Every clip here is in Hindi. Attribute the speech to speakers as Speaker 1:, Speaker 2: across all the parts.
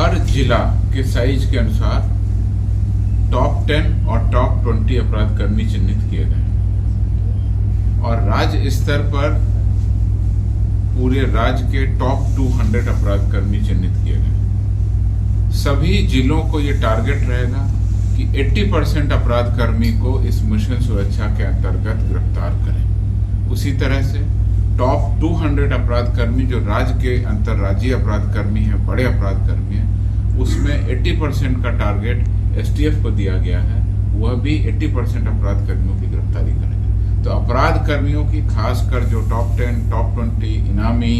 Speaker 1: हर जिला के साइज के अनुसार टॉप 10 और टॉप 20 अपराध कर्मी चिन्हित किए गए और राज्य स्तर पर पूरे राज्य के टॉप 200 अपराध कर्मी चिन्हित किए गए। सभी जिलों को ये टारगेट रहेगा कि 80% अपराध कर्मी को इस मिशन सुरक्षा के अंतर्गत गिरफ्तार करें। उसी तरह से टॉप 200 अपराध कर्मी जो राज्य के अंतर्राज्यीय अपराध कर्मी हैं, बड़े अपराध कर्मी हैं, उसमें 80% का टारगेट STF को दिया गया है। वह भी 80% अपराध कर्मियों की गिरफ्तारी करेंगे। तो अपराध कर्मियों की, खासकर जो टॉप 10, टॉप 20 इनामी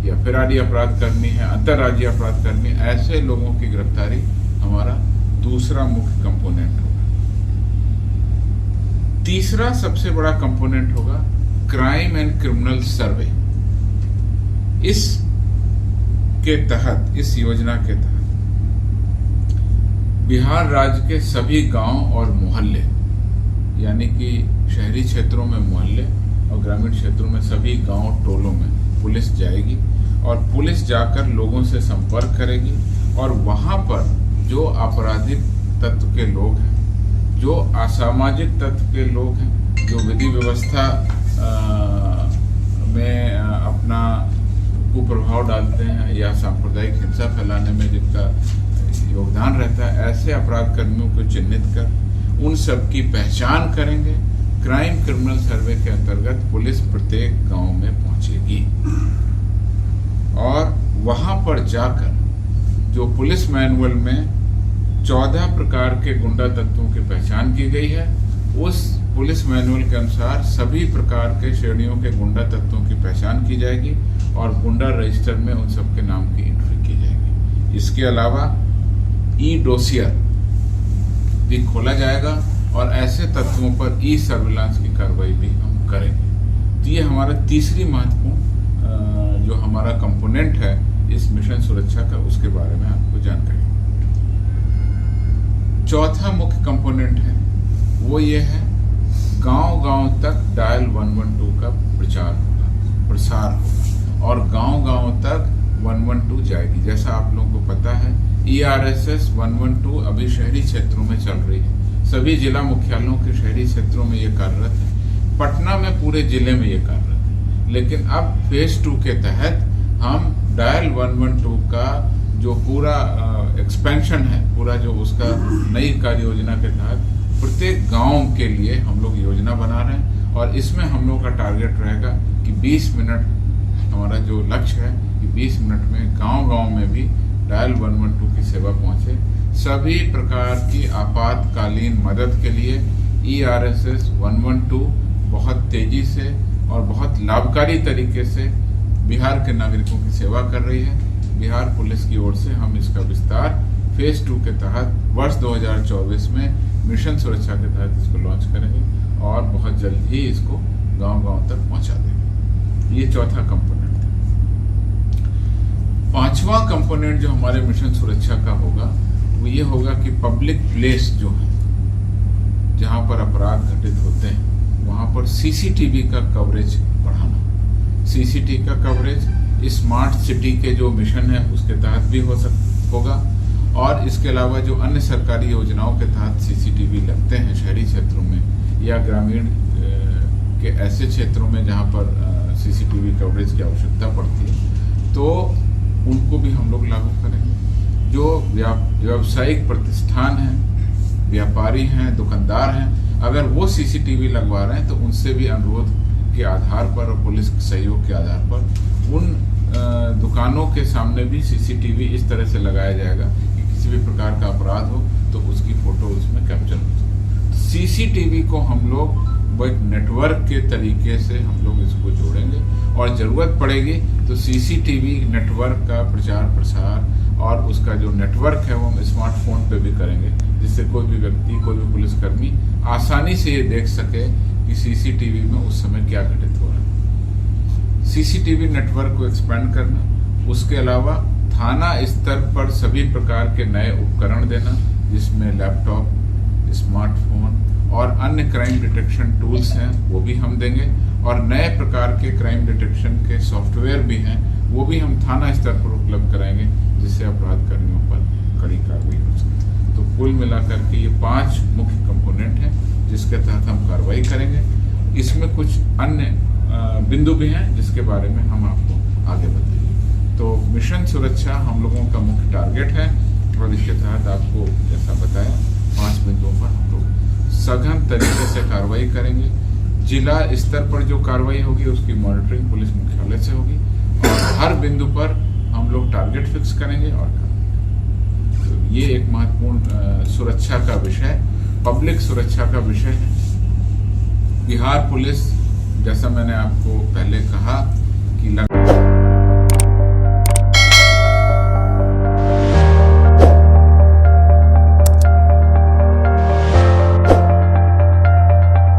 Speaker 1: या फिरारी अपराध कर्मी है, अंतर्राज्यीय अपराध कर्मी, ऐसे लोगों की गिरफ्तारी हमारा दूसरा मुख्य कंपोनेंट होगा। तीसरा सबसे बड़ा कंपोनेंट होगा क्राइम एंड क्रिमिनल सर्वे। इस योजना के तहत बिहार राज्य के सभी गांव और मोहल्ले, यानी कि शहरी क्षेत्रों में मोहल्ले और ग्रामीण क्षेत्रों में सभी गांव टोलों में पुलिस जाएगी और पुलिस जाकर लोगों से संपर्क करेगी और वहां पर जो आपराधिक तत्व के लोग हैं, जो असामाजिक तत्व के लोग हैं, जो विधि व्यवस्था में अपना कुप्रभाव डालते हैं या सांप्रदायिक हिंसा फैलाने में जिनका योगदान रहता है, ऐसे अपराध कर्मियों को चिन्हित कर उन सब की पहचान करेंगे। क्राइम क्रिमिनल सर्वे के अंतर्गत पुलिस प्रत्येक गांव में पहुंचेगी और वहां पर जाकर जो पुलिस मैनुअल में 14 प्रकार के गुंडा तत्वों की पहचान की गई है, उस पुलिस मैनुअल के अनुसार सभी प्रकार के श्रेणियों के गुंडा तत्वों की पहचान की जाएगी और गुंडा रजिस्टर में उन सबके नाम की एंट्री की जाएगी। इसके अलावा ई-डोसियर भी खोला जाएगा और ऐसे तत्वों पर सर्विलांस की कार्रवाई भी हम करेंगे। तो ये हमारा तीसरी महत्वपूर्ण जो हमारा कंपोनेंट है इस मिशन सुरक्षा का, उसके बारे में आपको जानकारी। चौथा मुख्य कंपोनेंट है वो ये है गांव-गांव तक डायल 112 का प्रसार होगा और गांव-गांव तक 112 जाएगी। जैसा आप लोगों को पता है, ERSS 112 अभी शहरी क्षेत्रों में चल रही है। सभी जिला मुख्यालयों के शहरी क्षेत्रों में ये कार्यरत है। पटना में पूरे जिले में ये कार्यरत है। लेकिन अब फेज 2 के तहत हम डायल 112 का जो पूरा एक्सपेंशन है, पूरा जो उसका नई कार्य योजना के तहत प्रत्येक गांव के लिए हम लोग योजना बना रहे हैं और इसमें हम लोग का टारगेट रहेगा कि 20 मिनट, हमारा जो लक्ष्य है कि 20 मिनट में गांव-गांव में भी डायल 112 की सेवा पहुंचे। सभी प्रकार की आपातकालीन मदद के लिए ERSS 112 बहुत तेजी से और बहुत लाभकारी तरीके से बिहार के नागरिकों की सेवा कर रही है। बिहार पुलिस की ओर से हम इसका विस्तार फेज 2 के तहत वर्ष 2024 में मिशन सुरक्षा के तहत इसको लॉन्च करेंगे और बहुत जल्द ही इसको गांव-गांव तक पहुंचा देंगे। ये चौथा कंपोनेंट है। पांचवा कंपोनेंट जो हमारे मिशन सुरक्षा का होगा वो ये होगा कि पब्लिक प्लेस जो है, जहां पर अपराध घटित होते हैं, वहां पर CCTV का कवरेज बढ़ाना। CCTV का कवरेज स्मार्ट सिटी के जो मिशन है उसके तहत भी होगा और इसके अलावा जो अन्य सरकारी योजनाओं के तहत CCTV लगते हैं शहरी क्षेत्रों में या ग्रामीण के ऐसे क्षेत्रों में जहां पर CCTV कवरेज की आवश्यकता पड़ती है, तो उनको भी हम लोग लागू करेंगे। जो व्यावसायिक प्रतिष्ठान हैं, व्यापारी हैं, दुकानदार हैं, अगर वो CCTV लगवा रहे हैं तो उनसे भी अनुरोध के आधार पर और पुलिस के सहयोग के आधार पर उन दुकानों के सामने भी CCTV इस तरह से लगाया जाएगा कि किसी भी प्रकार का अपराध हो तो उसकी फोटो उसमें कैप्चर हो सके। CCTV को हम लोग वो एक नेटवर्क के तरीके से हम लोग इसको जोड़ेंगे और जरूरत पड़ेगी तो CCTV नेटवर्क का प्रचार प्रसार और उसका जो नेटवर्क है वो हम स्मार्टफोन पे भी करेंगे, जिससे कोई भी व्यक्ति, कोई भी पुलिसकर्मी आसानी से ये देख सके कि CCTV में उस समय क्या घटित हो रहा है। CCTV नेटवर्क को एक्सपेंड करना, उसके अलावा थाना स्तर पर सभी प्रकार के नए उपकरण देना, जिसमें लैपटॉप, स्मार्टफोन और अन्य क्राइम डिटेक्शन टूल्स हैं वो भी हम देंगे और नए प्रकार के क्राइम डिटेक्शन के सॉफ्टवेयर भी हैं वो भी हम थाना स्तर पर उपलब्ध कराएंगे, जिससे जिससे अपराधकर्मियों पर कड़ी कार्रवाई हो सके। तो कुल मिलाकर के ये 5 मुख्य कंपोनेंट हैं जिसके तहत हम कार्रवाई करेंगे। इसमें कुछ अन्य बिंदु भी हैं जिसके बारे में हम आपको आगे बताएंगे। तो मिशन सुरक्षा हम लोगों का मुख्य टारगेट है और इसके तहत आपको जैसा बताया 5 बिंदुओं पर हम लोग सघन तरीके से कार्रवाई करेंगे। जिला स्तर पर जो कार्रवाई होगी उसकी मॉनिटरिंग पुलिस मुख्यालय से होगी और हर बिंदु पर हम लोग टारगेट फिक्स करेंगे और करेंगे। तो ये एक महत्वपूर्ण सुरक्षा का विषय, पब्लिक सुरक्षा का विषय है। बिहार पुलिस, जैसा मैंने आपको पहले कहा कि